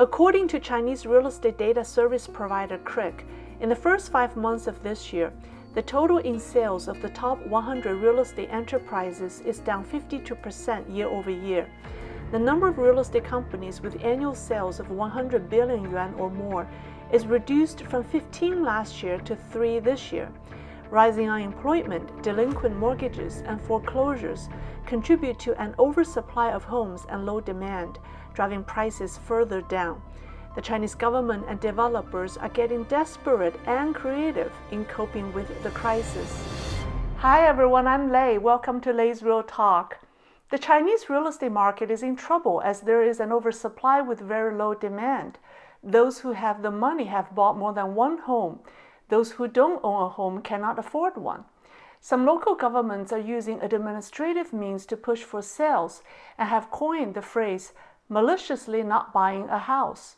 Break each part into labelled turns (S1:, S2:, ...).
S1: According to Chinese real estate data service provider CRIC, in the first 5 months of this year, the total in sales of the top 100 real estate enterprises is down 52% year-over-year. The number of real estate companies with annual sales of 100 billion yuan or more is reduced from 15 last year to 3 this year. Rising unemployment, delinquent mortgages, and foreclosures contribute to an oversupply of homes and low demand, driving prices further down. The Chinese government and developers are getting desperate and creative in coping with the crisis. Hi everyone, I'm Lei. Welcome to Lei's Real Talk. The Chinese real estate market is in trouble as there is an oversupply with very low demand. Those who have the money have bought more than one home. Those who don't own a home cannot afford one. Some local governments are using administrative means to push for sales and have coined the phrase, maliciously not buying a house.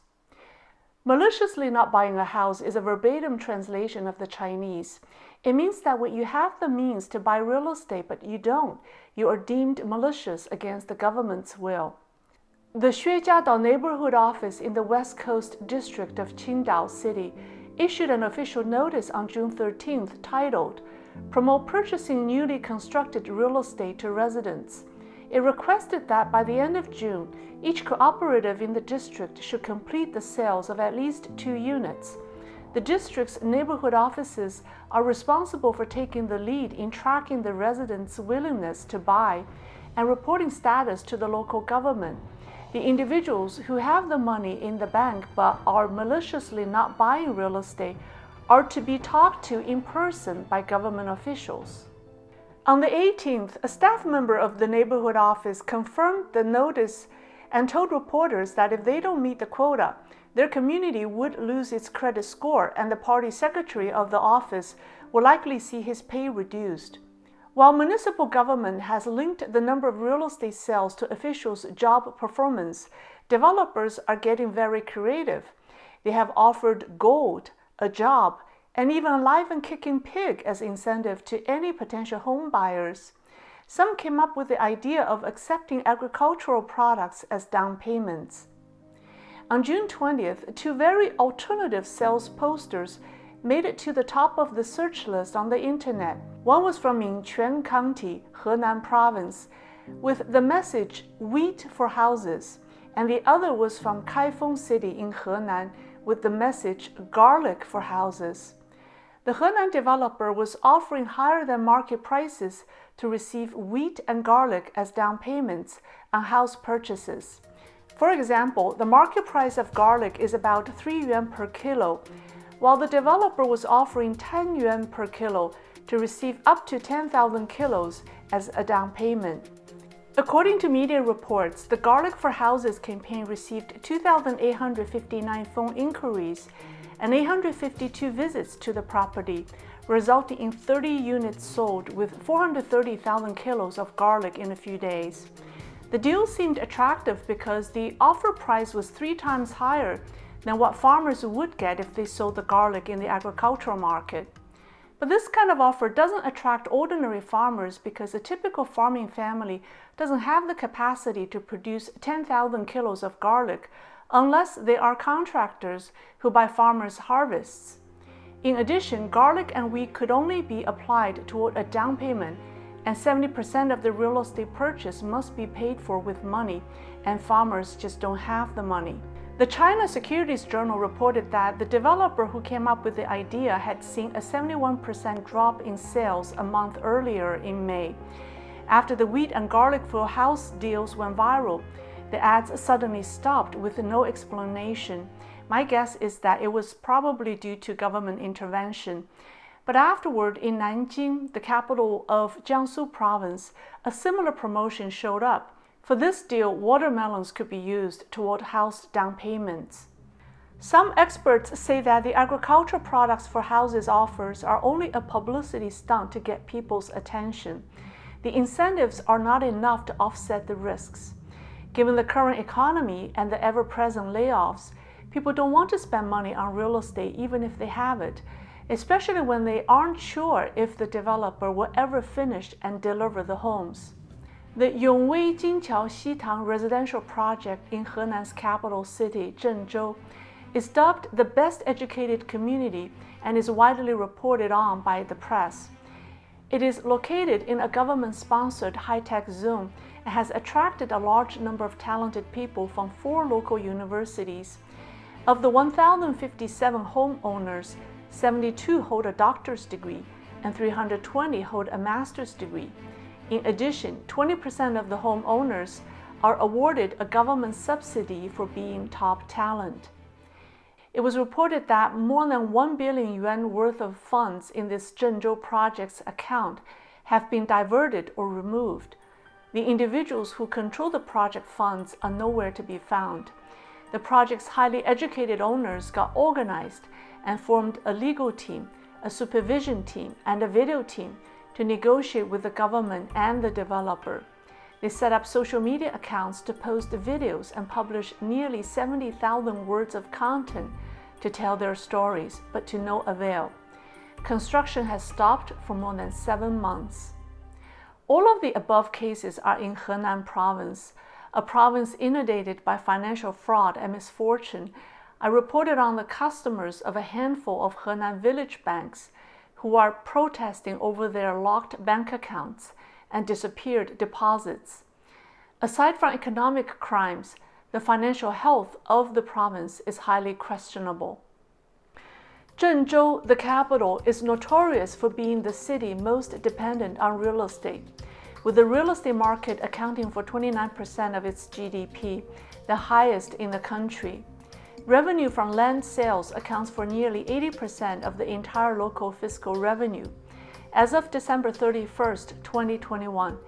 S1: Maliciously not buying a house is a verbatim translation of the Chinese. It means that when you have the means to buy real estate but you don't, you are deemed malicious against the government's will. The Xuejiadao neighborhood office in the West Coast district of Qingdao City issued an official notice on June 13th titled, Promote Purchasing Newly Constructed Real Estate to Residents. It requested that by the end of June, each cooperative in the district should complete the sales of at least 2 units. The district's neighborhood offices are responsible for taking the lead in tracking the residents' willingness to buy and reporting status to the local government. The individuals who have the money in the bank but are maliciously not buying real estate are to be talked to in person by government officials. On the 18th, a staff member of the neighborhood office confirmed the notice and told reporters that if they don't meet the quota, their community would lose its credit score and the party secretary of the office will likely see his pay reduced. While municipal government has linked the number of real estate sales to officials' job performance, developers are getting very creative. They have offered gold, a job, and even a live and kicking pig as incentive to any potential home buyers. Some came up with the idea of accepting agricultural products as down payments. On June 20th, 2 very alternative sales posters made it to the top of the search list on the internet. One was from Yingquan County, Henan Province, with the message "Wheat for Houses," and the other was from Kaifeng City in Henan with the message "Garlic for Houses." The Henan developer was offering higher than market prices to receive wheat and garlic as down payments on house purchases. For example, the market price of garlic is about 3 yuan per kilo, while the developer was offering 10 yuan per kilo to receive up to 10,000 kilos as a down payment. According to media reports, the Garlic for Houses campaign received 2,859 phone inquiries and 852 visits to the property, resulting in 30 units sold with 430,000 kilos of garlic in a few days. The deal seemed attractive because the offer price was 3 times higher than what farmers would get if they sold the garlic in the agricultural market. But this kind of offer doesn't attract ordinary farmers because a typical farming family doesn't have the capacity to produce 10,000 kilos of garlic unless they are contractors who buy farmers' harvests. In addition, garlic and wheat could only be applied toward a down payment, and 70% of the real estate purchase must be paid for with money, and farmers just don't have the money. The China Securities Journal reported that the developer who came up with the idea had seen a 71% drop in sales a month earlier in May. After the wheat and garlic for house deals went viral, the ads suddenly stopped with no explanation. My guess is that it was probably due to government intervention. But afterward, in Nanjing, the capital of Jiangsu province, a similar promotion showed up. For this deal, watermelons could be used toward house down payments. Some experts say that the agricultural products for houses offers are only a publicity stunt to get people's attention. The incentives are not enough to offset the risks. Given the current economy and the ever-present layoffs, people don't want to spend money on real estate even if they have it, especially when they aren't sure if the developer will ever finish and deliver the homes. The Yongwei Jinqiao Xitang residential project in Henan's capital city, Zhengzhou, is dubbed the best educated community and is widely reported on by the press. It is located in a government-sponsored high-tech zone and has attracted a large number of talented people from 4 local universities. Of the 1,057 homeowners, 72 hold a doctor's degree and 320 hold a master's degree. In addition, 20% of the homeowners are awarded a government subsidy for being top talent. It was reported that more than 1 billion yuan worth of funds in this Zhengzhou project's account have been diverted or removed. The individuals who control the project funds are nowhere to be found. The project's highly educated owners got organized and formed a legal team, a supervision team, and a video team to negotiate with the government and the developer. They set up social media accounts to post videos and publish nearly 70,000 words of content to tell their stories, but to no avail. Construction has stopped for more than 7 months. All of the above cases are in Henan province, a province inundated by financial fraud and misfortune. I reported on the customers of a handful of Henan village banks who are protesting over their locked bank accounts and disappeared deposits. Aside from economic crimes, the financial health of the province is highly questionable. Zhengzhou, the capital, is notorious for being the city most dependent on real estate, with the real estate market accounting for 29% of its GDP, the highest in the country. Revenue from land sales accounts for nearly 80% of the entire local fiscal revenue. As of December 31st, 2021,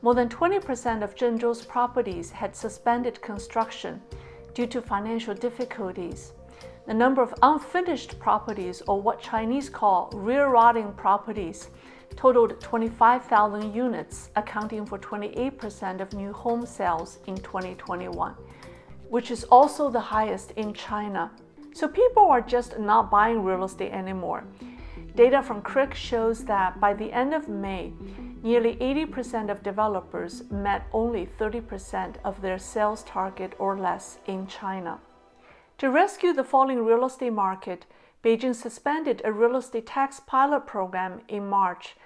S1: more than 20% of Zhengzhou's properties had suspended construction due to financial difficulties. The number of unfinished properties, or what Chinese call rear-rotting properties, totaled 25,000 units, accounting for 28% of new home sales in 2021. Which is also the highest in China. So people are just not buying real estate anymore. Data from CRIC shows that by the end of May, nearly 80% of developers met only 30% of their sales target or less in China. To rescue the falling real estate market, Beijing suspended a real estate tax pilot program in March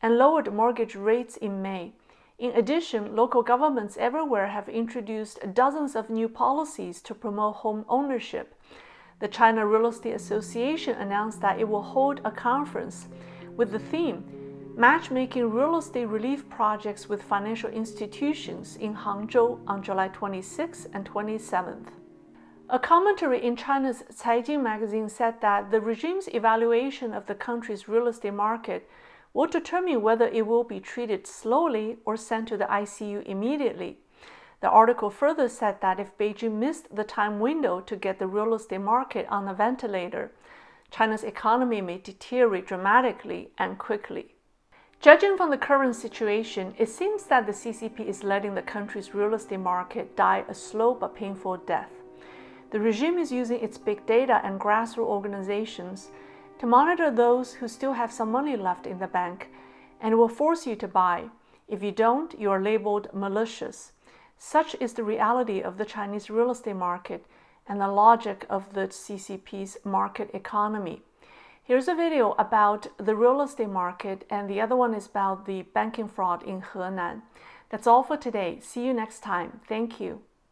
S1: and lowered mortgage rates in May. In addition, local governments everywhere have introduced dozens of new policies to promote home ownership. The China Real Estate Association announced that it will hold a conference with the theme Matchmaking Real Estate Relief Projects with Financial Institutions in Hangzhou on July 26th and 27th. A commentary in China's Caijing magazine said that the regime's evaluation of the country's real estate market will determine whether it will be treated slowly or sent to the ICU immediately. The article further said that if Beijing missed the time window to get the real estate market on a ventilator, China's economy may deteriorate dramatically and quickly. Judging from the current situation, it seems that the CCP is letting the country's real estate market die a slow but painful death. The regime is using its big data and grassroots organizations to monitor those who still have some money left in the bank, and will force you to buy. If you don't, you are labeled malicious. Such is the reality of the Chinese real estate market and the logic of the CCP's market economy. Here's a video about the real estate market, and the other one is about the banking fraud in Henan. That's all for today. See you next time. Thank you.